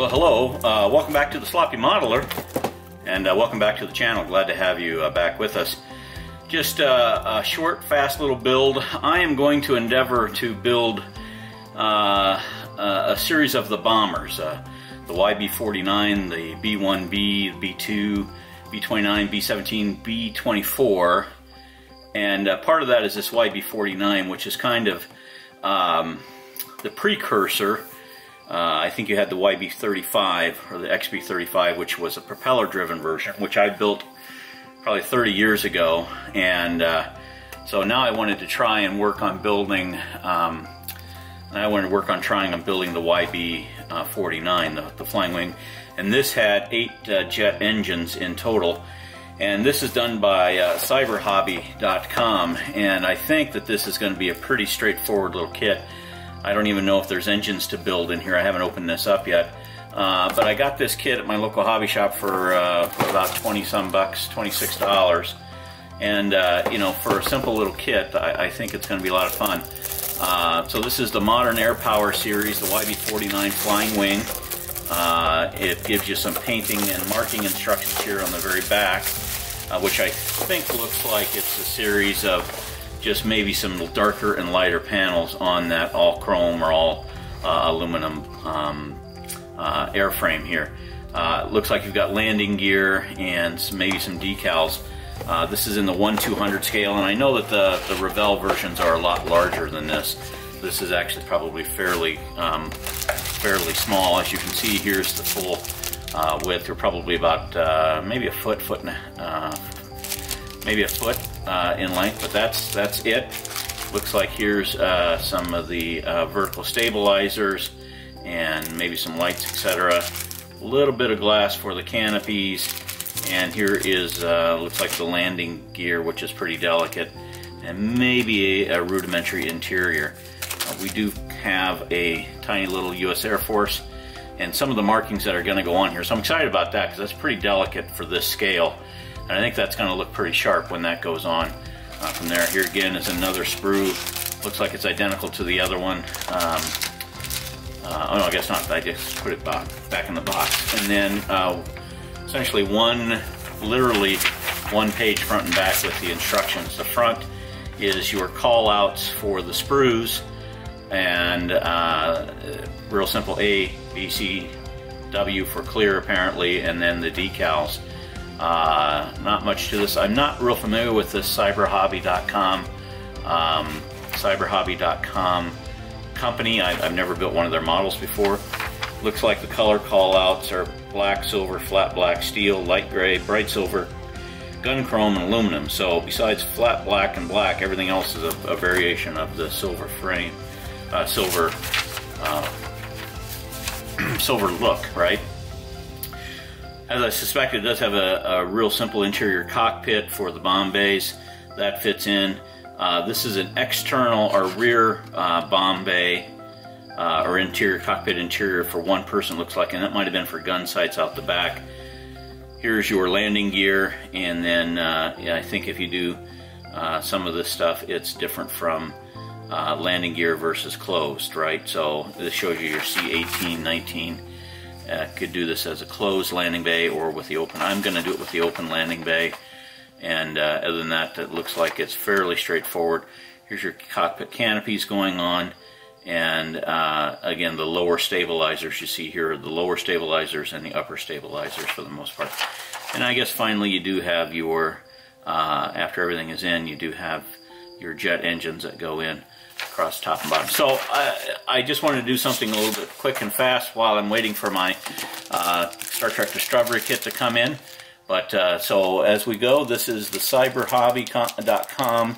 Well, hello, welcome back to the Sloppy Modeler, and welcome back to the channel. Glad to have you back with us. Just a short, fast little build. I am going to endeavor to build a series of the bombers, the YB-49, the B-1B, the B-2, B-29, B-17, B-24, and part of that is this YB-49, which is kind of the precursor. I think you had the YB-35 or the XB-35, which was a propeller-driven version, which I built probably 30 years ago, and so now I wanted to try and work on building. Trying on building the YB-49, the flying wing, and this had 8 jet engines in total. And this is done by Cyberhobby.com, and I think that this is going to be a pretty straightforward little kit. I don't even know if there's engines to build in here. I haven't opened this up yet. But I got this kit at my local hobby shop for about 20-some bucks, $26. And, you know, for a simple little kit, I think it's going to be a lot of fun. So this is the Modern Air Power series, the YB-49 Flying Wing. It gives you some painting and marking instructions here on the very back, which I think looks like it's a series of just maybe some darker and lighter panels on that all chrome or all aluminum airframe here. Looks like you've got landing gear and maybe some decals. This is in the 1/200 scale, and I know that the Revell versions are a lot larger than this. This is actually probably fairly small. As you can see, here's the full width. They're probably about maybe a foot in length, but that's it. Looks like here's some of the vertical stabilizers and maybe some lights, etc. A little bit of glass for the canopies, and here is looks like the landing gear, which is pretty delicate, and maybe a rudimentary interior. We do have a tiny little U.S. Air Force and some of the markings that are going to go on here, so I'm excited about that because that's pretty delicate for this scale. And I think that's going to look pretty sharp when that goes on. From there, here again is another sprue. Looks like it's identical to the other one. Oh no, I guess not. I just put it back in the box. And then essentially literally one page front and back with the instructions. The front is your call outs for the sprues, and real simple: A, B, C, W for clear apparently, and then the decals. Not much to this. I'm not real familiar with this Cyberhobby.com company. I've never built one of their models before. Looks like the color call-outs are black, silver, flat black, steel, light gray, bright silver, gun chrome, and aluminum. So besides flat black and black, everything else is a variation of the silver frame, silver look, right? As I suspect, it does have a real simple interior cockpit for the bomb bays. That fits in. This is an external or rear bomb bay or interior cockpit interior for one person, looks like, and that might have been for gun sights out the back. Here's your landing gear, and then yeah, I think if you do some of this stuff, it's different from landing gear versus closed, right? So this shows you your C-18, 19. Could do this as a closed landing bay or with the open. I'm going to do it with the open landing bay, and other than that, it looks like it's fairly straightforward. Here's your cockpit canopies going on, and again, the lower stabilizers you see here are the lower stabilizers and the upper stabilizers for the most part. And I guess finally you do have your, after everything is in, you do have your jet engines that go in across top and bottom. So I just wanted to do something a little bit quick and fast while I'm waiting for my Star Trek Discovery kit to come in. But so as we go, this is the Cyberhobby.com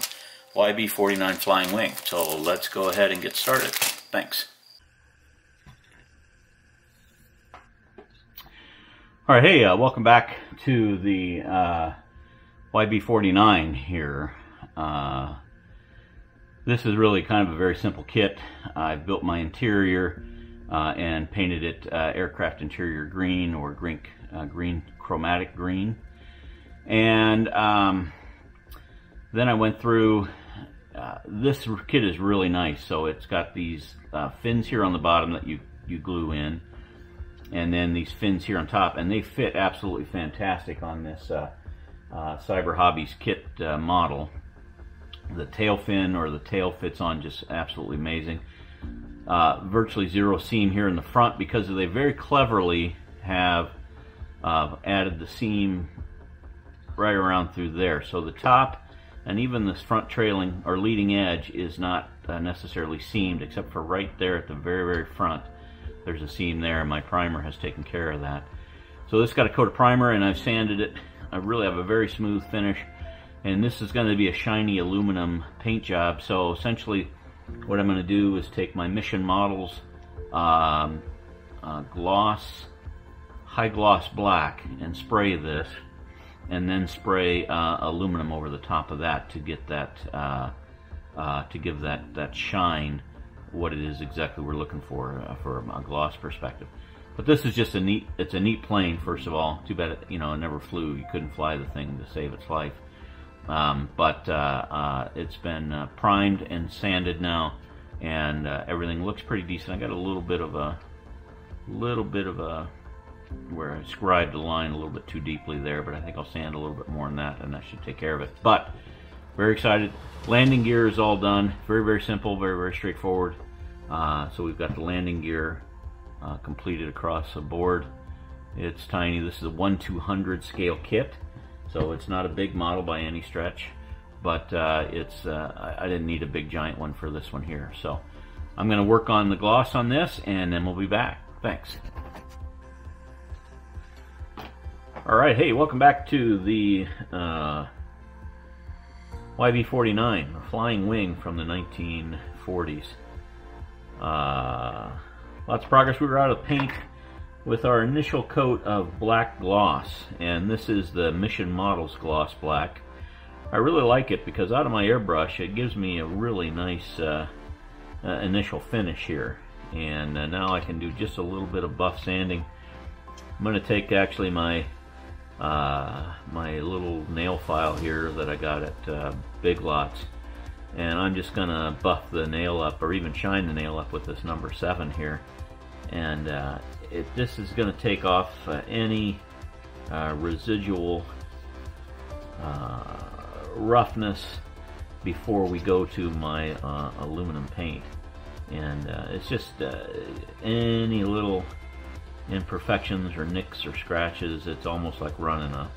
YB-49 Flying Wing. So let's go ahead and get started. Thanks. All right, hey, welcome back to the YB-49 here. This is really kind of a very simple kit. I've built my interior and painted it aircraft interior green, or green chromatic green. And then I went through, this kit is really nice. So it's got these fins here on the bottom that you glue in. and then these fins here on top, and they fit absolutely fantastic on this Cyberhobby's kit model. The tail fin or the tail fits on just absolutely amazing. Virtually zero seam here in the front because they very cleverly have added the seam right around through there. So the top and even this front trailing or leading edge is not necessarily seamed, except for right there at the very, very front. There's a seam there, and my primer has taken care of that. So this got a coat of primer, and I've sanded it. I really have a very smooth finish, and this is going to be a shiny aluminum paint job. So essentially what I'm going to do is take my Mission Models high gloss black and spray this, and then spray aluminum over the top of that to get that to give that shine what it is exactly we're looking for a gloss perspective. But this is just a neat plane, first of all. Too bad it never flew. You couldn't fly the thing to save its life. But it's been primed and sanded now, and everything looks pretty decent. I got a little bit of a where I scribed the line a little bit too deeply there, but I think I'll sand a little bit more on that, and that should take care of it. But very excited. Landing gear is all done. Very, very simple, very, very straightforward. So we've got the landing gear completed across the board. It's tiny. This is a 1/200 scale kit, so it's not a big model by any stretch, but I didn't need a big giant one for this one here. So I'm going to work on the gloss on this, and then we'll be back. Thanks. All right, hey, welcome back to the YB49, a flying wing from the 1940s. Lots of progress. We were out of paint with our initial coat of black gloss, and this is the Mission Models Gloss Black. I really like it because out of my airbrush it gives me a really nice initial finish here, and now I can do just a little bit of buff sanding. I'm going to take actually my little nail file here that I got at Big Lots, and I'm just going to buff the nail up, or even shine the nail up with this number 7 here. And this is going to take off any residual roughness before we go to my aluminum paint. And it's just any little imperfections or nicks or scratches. It's almost like running a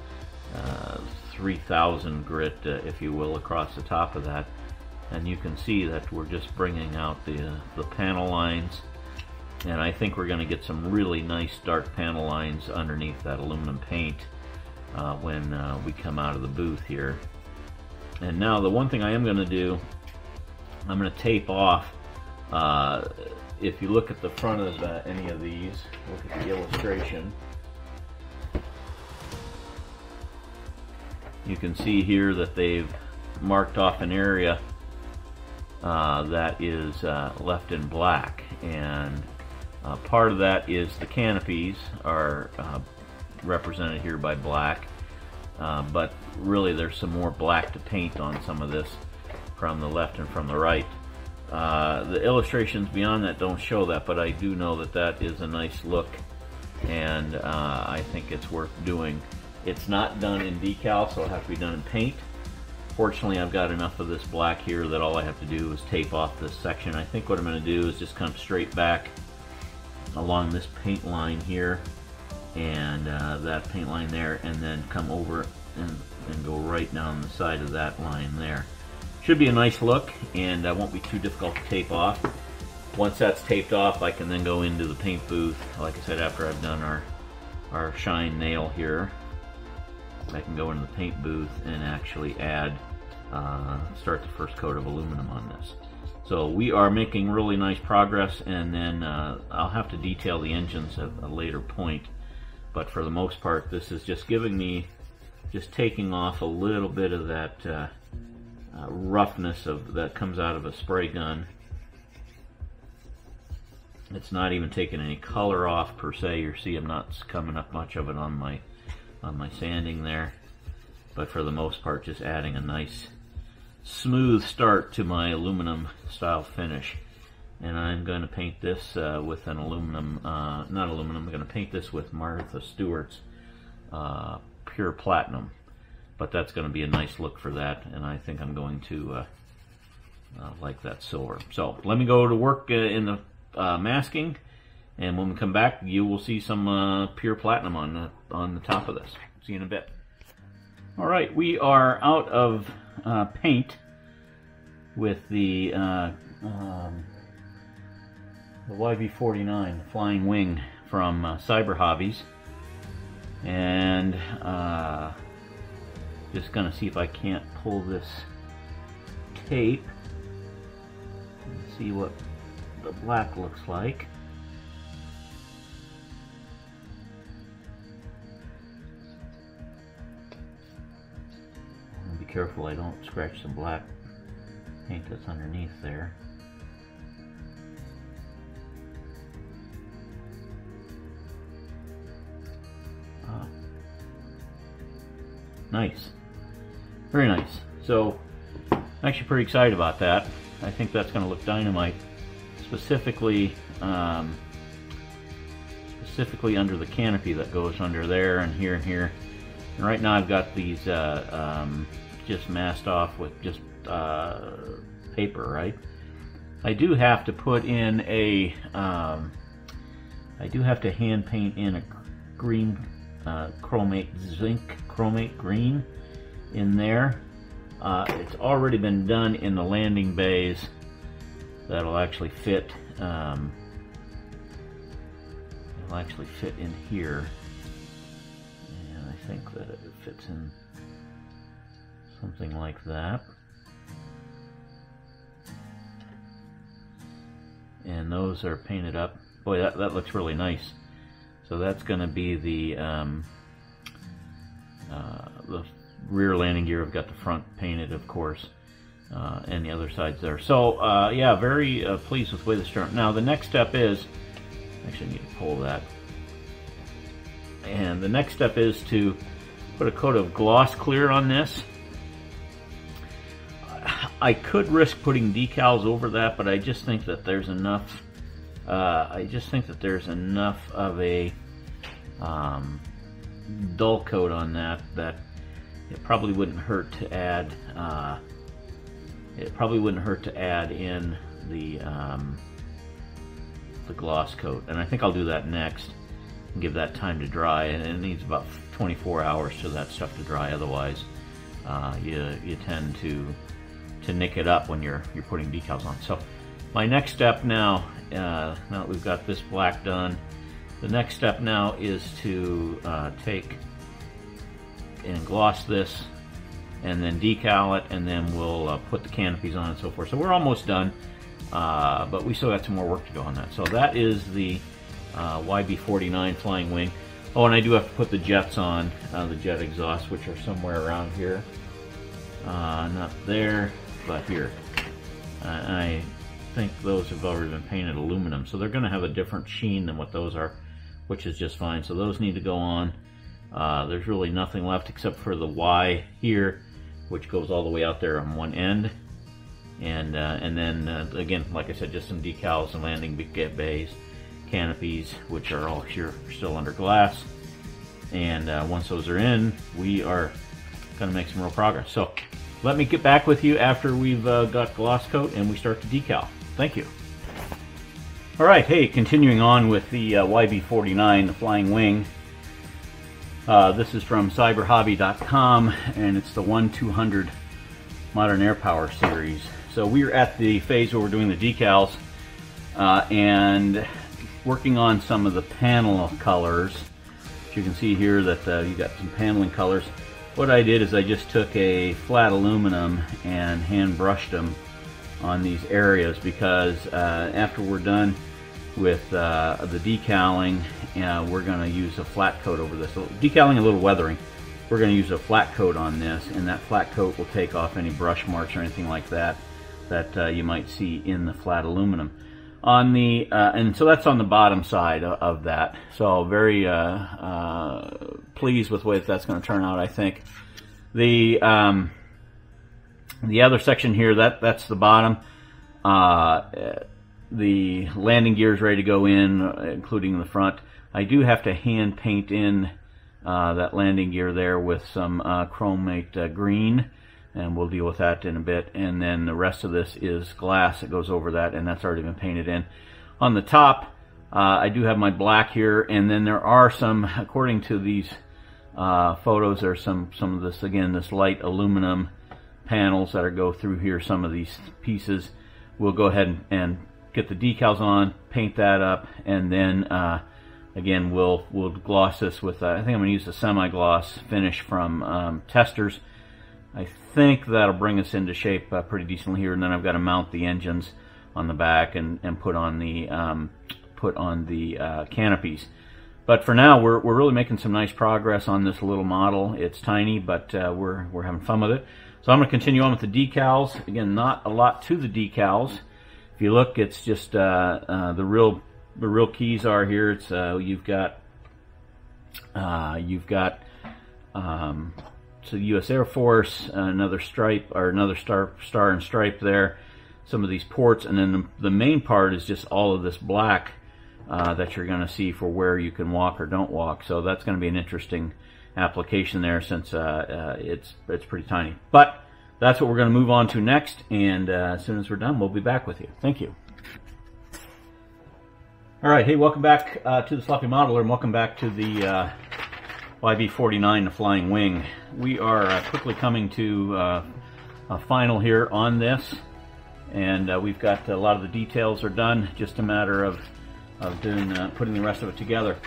3000 grit, if you will, across the top of that. And you can see that we're just bringing out the panel lines, and I think we're going to get some really nice dark panel lines underneath that aluminum paint when we come out of the booth here. And now the one thing I am going to do, I'm going to tape off. If you look at the front of any of these, look at the illustration, you can see here that they've marked off an area that is left in black, and part of that is the canopies are represented here by black, but really there's some more black to paint on some of this from the left and from the right. The illustrations beyond that don't show that, but I do know that that is a nice look, and I think it's worth doing. It's not done in decal, so it'll have to be done in paint. Fortunately, I've got enough of this black here that all I have to do is tape off this section. I think what I'm going to do is just come straight back along this paint line here and that paint line there, and then come over and go right down the side of that line there. Should be a nice look, and won't be too difficult to tape off. Once that's taped off, I can then go into the paint booth. Like I said, after I've done our shine nail here, I can go into the paint booth and actually add, start the first coat of aluminum on this. So we are making really nice progress, and then I'll have to detail the engines at a later point. But for the most part, this is just giving me, just taking off a little bit of that roughness that comes out of a spray gun. It's not even taking any color off per se. You see I'm not coming up much of it on my sanding there, but for the most part just adding a nice smooth start to my aluminum style finish. and I'm going to paint this with an aluminum, not aluminum, I'm going to paint this with Martha Stewart's pure platinum. But that's going to be a nice look for that, and I think I'm going to like that silver. So let me go to work in the masking, and when we come back, you will see some pure platinum on the top of this. See you in a bit. All right, we are out of paint with the YB49 Flying Wing from Cyberhobbies, and just gonna see if I can't pull this tape and see what the black looks like. Be careful I don't scratch some black paint that's underneath there. Oh. Nice. Very nice. So I'm actually pretty excited about that. I think that's going to look dynamite, specifically specifically under the canopy that goes under there and here and here. And right now I've got these just masked off with just paper, right? I do have to put in a I do have to hand paint in a green chromate, zinc chromate green in there. It's already been done in the landing bays. That'll actually fit. It'll actually fit in here, and I think that it fits in something like that. And those are painted up. Boy, that looks really nice. So that's going to be the rear landing gear. I've got the front painted, of course, and the other side's there. So yeah, very pleased with the way this turned out. Now the next step is, actually I need to pull that. And the next step is to put a coat of gloss clear on this. I could risk putting decals over that, but I just think that there's enough. I just think that there's enough of a dull coat on that it probably wouldn't hurt to add. It probably wouldn't hurt to add in the gloss coat, and I think I'll do that next and give that time to dry. And it needs about 24 hours for that stuff to dry. Otherwise, you tend to nick it up when you're putting decals on. So my next step now, now that we've got this black done, the next step now is to take and gloss this and then decal it, and then we'll put the canopies on and so forth. So we're almost done, but we still got some more work to go on that. So that is the YB49 Flying Wing. Oh, and I do have to put the jets on, the jet exhaust, which are somewhere around here. Not there, but here. I think those have already been painted aluminum, so they're going to have a different sheen than what those are, which is just fine. So those need to go on. There's really nothing left except for the Y here, which goes all the way out there on one end. And then again, like I said, just some decals and landing bays, canopies, which are all here still under glass. And once those are in, we are going to make some real progress. So let me get back with you after we've got gloss coat and we start to decal. Thank you. All right, hey, continuing on with the YB49, the Flying Wing. This is from Cyberhobby.com, and it's the 1-200 Modern Air Power series. So we're at the phase where we're doing the decals and working on some of the panel colors. You can see here that you got some paneling colors. What I did is I just took a flat aluminum and hand brushed them on these areas, because after we're done with the decaling, we're going to use a flat coat over this. So decaling, a little weathering. We're going to use a flat coat on this, and that flat coat will take off any brush marks or anything like that you might see in the flat aluminum. On the and so that's on the bottom side of that. So very pleased with the way that's going to turn out. I think the other section here, that's the bottom. the landing gear is ready to go in, including the front. I do have to hand paint in that landing gear there with some chromate green, and we'll deal with that in a bit. And then the rest of this is glass that goes over that, and that's already been painted in. On the top, I do have my black here, and then there are some, according to these photos, there's some of this, again, this light aluminum panels that go through here, some of these pieces. We'll go ahead and get the decals on, paint that up, and then again, we'll gloss this with, I think I'm going to use a semi-gloss finish from Testers. I think that'll bring us into shape pretty decently here, and then I've got to mount the engines on the back and put on the canopies. But for now, we're really making some nice progress on this little model. It's tiny, but we're having fun with it. So I'm going to continue on with the decals. Again, not a lot to the decals. If you look, it's just the real keys are here. It's you've got so the U.S. Air Force, another stripe or another star and stripe there. Some of these ports, and then the main part is just all of this black that you're going to see for where you can walk or don't walk. So that's going to be an interesting application there, since it's pretty tiny. But that's what we're going to move on to next, and as soon as we're done, we'll be back with you. Thank you. All right, hey, welcome back to the Sloppy Modeler, and welcome back to the YB49, the Flying Wing. We are quickly coming to a final here on this, and we've got a lot of the details are done. Just a matter of putting the rest of it together.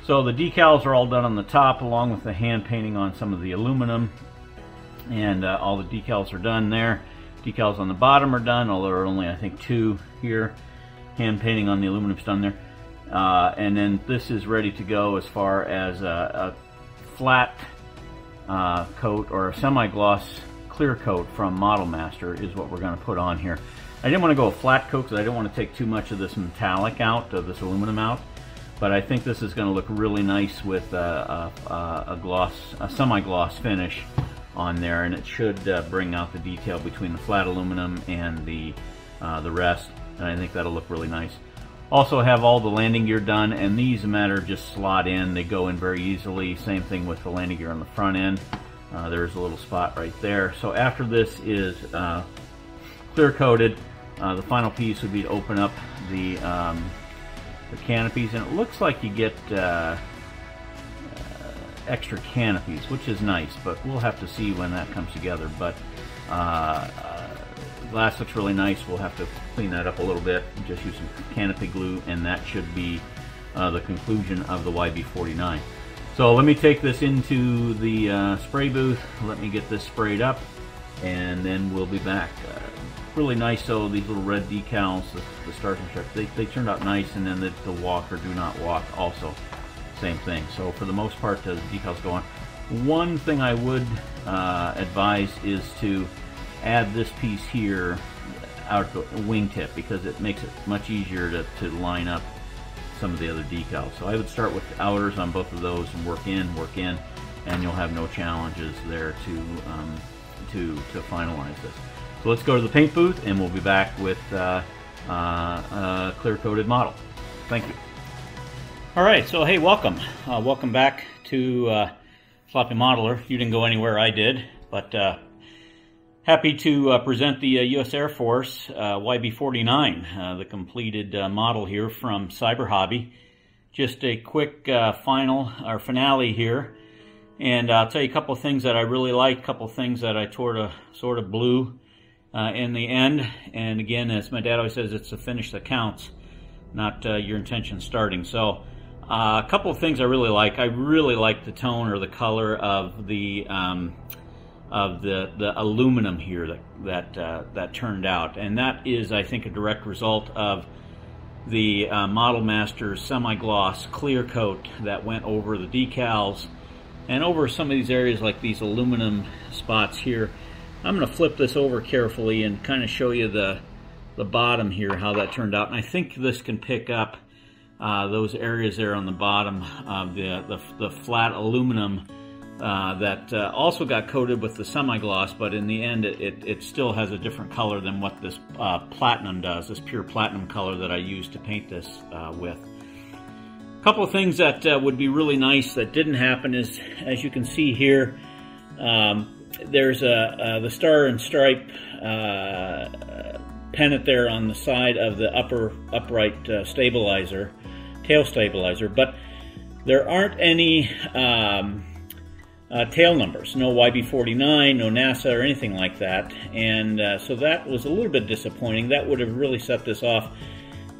So the decals are all done on the top, along with the hand painting on some of the aluminum, and all the decals are done there. Decals on the bottom are done, although there are only, I think, 2 here. Hand painting on the aluminum's done there. And then this is ready to go as far as a flat coat or a semi-gloss clear coat from Model Master is what we're going to put on here. I didn't want to go a flat coat because I didn't want to take too much of this metallic out, of this aluminum out, but I think this is going to look really nice with a semi-gloss finish on there, and it should bring out the detail between the flat aluminum and the rest, and I think that'll look really nice. Also have all the landing gear done, and these, a matter of just slot in. They go in very easily. Same thing with the landing gear on the front end. There's a little spot right there. So after this is clear coated, the final piece would be to open up the canopies, and it looks like you get extra canopies, which is nice, but we'll have to see when that comes together. But glass looks really nice. We'll have to clean that up a little bit, just use some canopy glue, and that should be the conclusion of the YB49. So let me take this into the spray booth, let me get this sprayed up, and then we'll be back. Really nice, though, these little red decals, the stars and stripes, they turned out nice, and then the walk or do not walk also, same thing. So for the most part, the decals go on. One thing I would advise is to add this piece here out the wingtip, because it makes it much easier to line up some of the other decals. So I would start with the outers on both of those and work in, and you'll have no challenges there to finalize this. So let's go to the paint booth, and we'll be back with a clear-coated model. Thank you. All right, so hey, welcome. Welcome back to Sloppy Modeler. You didn't go anywhere, I did, but happy to present the U.S. Air Force YB49, the completed model here from Cyberhobby. Just a quick finale here, and I'll tell you a couple of things that I really like, a couple of things that I sort of blew in the end. And again, as my dad always says, it's the finish that counts, not your intention starting. So a couple of things I really like. I really like the tone or the color of the aluminum here that turned out, and that is, I think, a direct result of the Model Master's semi-gloss clear coat that went over the decals and over some of these areas like these aluminum spots here. I'm going to flip this over carefully and kind of show you the bottom here, how that turned out, and I think this can pick up those areas there on the bottom of the flat aluminum that also got coated with the semi-gloss, but in the end it still has a different color than what this platinum does, this pure platinum color that I used to paint this with. A couple of things that would be really nice that didn't happen is, as you can see here, there's the star and stripe pennant there on the side of the upright stabilizer, tail stabilizer, but there aren't any tail numbers, no YB49, no NASA or anything like that, and so that was a little bit disappointing. That would have really set this off,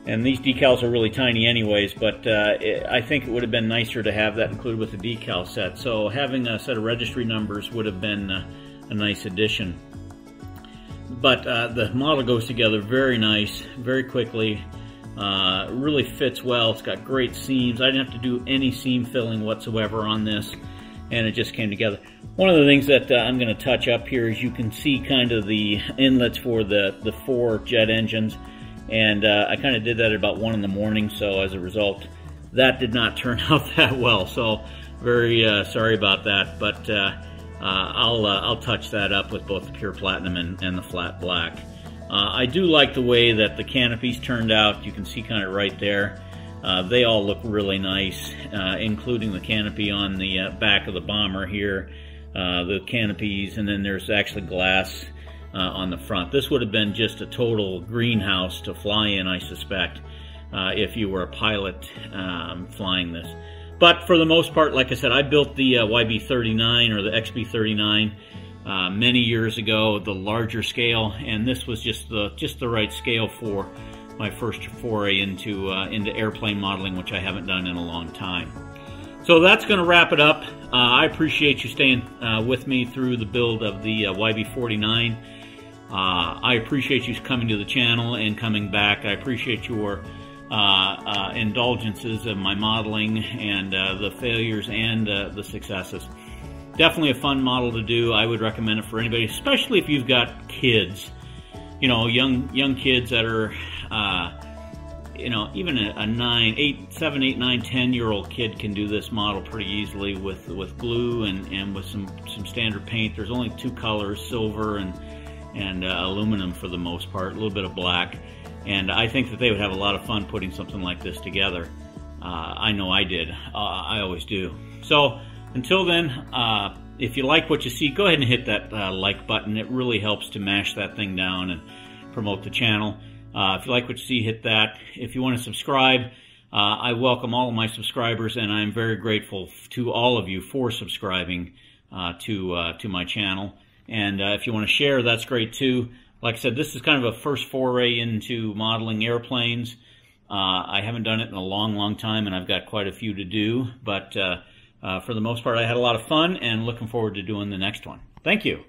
and these decals are really tiny anyways, but I think it would have been nicer to have that included with the decal set. So having a set of registry numbers would have been a nice addition. But the model goes together very nice, very quickly, really fits well. It's got great seams. I didn't have to do any seam filling whatsoever on this, and it just came together. One of the things that I'm going to touch up here is you can see kind of the inlets for the 4 jet engines, and I kind of did that at about 1 in the morning, so as a result that did not turn out that well, so very sorry about that, but I'll touch that up with both the pure platinum and the flat black. I do like the way that the canopies turned out. You can see kind of right there. They all look really nice, including the canopy on the back of the bomber here, the canopies, and then there's actually glass on the front. This would have been just a total greenhouse to fly in, I suspect, if you were a pilot flying this. But for the most part, like I said, I built the YB39 or the XB39 many years ago, the larger scale, and this was just the right scale for my first foray into airplane modeling, which I haven't done in a long time. So that's going to wrap it up. I appreciate you staying with me through the build of the YB49. I appreciate you coming to the channel and coming back. I appreciate your indulgences of my modeling and the failures and the successes. Definitely a fun model to do. I would recommend it for anybody, especially if you've got kids. You know, young kids that are, you know, even a 7, 8, 9, 10-year-old kid can do this model pretty easily with glue and with some standard paint. There's only 2 colors, silver and aluminum for the most part, a little bit of black. And I think that they would have a lot of fun putting something like this together. I know I did. I always do. So until then, if you like what you see, go ahead and hit that like button. It really helps to mash that thing down and promote the channel. If you like what you see, hit that. If you want to subscribe, I welcome all of my subscribers, and I'm very grateful to all of you for subscribing to my channel. And if you want to share, that's great too. Like I said, this is kind of a first foray into modeling airplanes. I haven't done it in a long time, and I've got quite a few to do. But for the most part, I had a lot of fun, and looking forward to doing the next one. Thank you.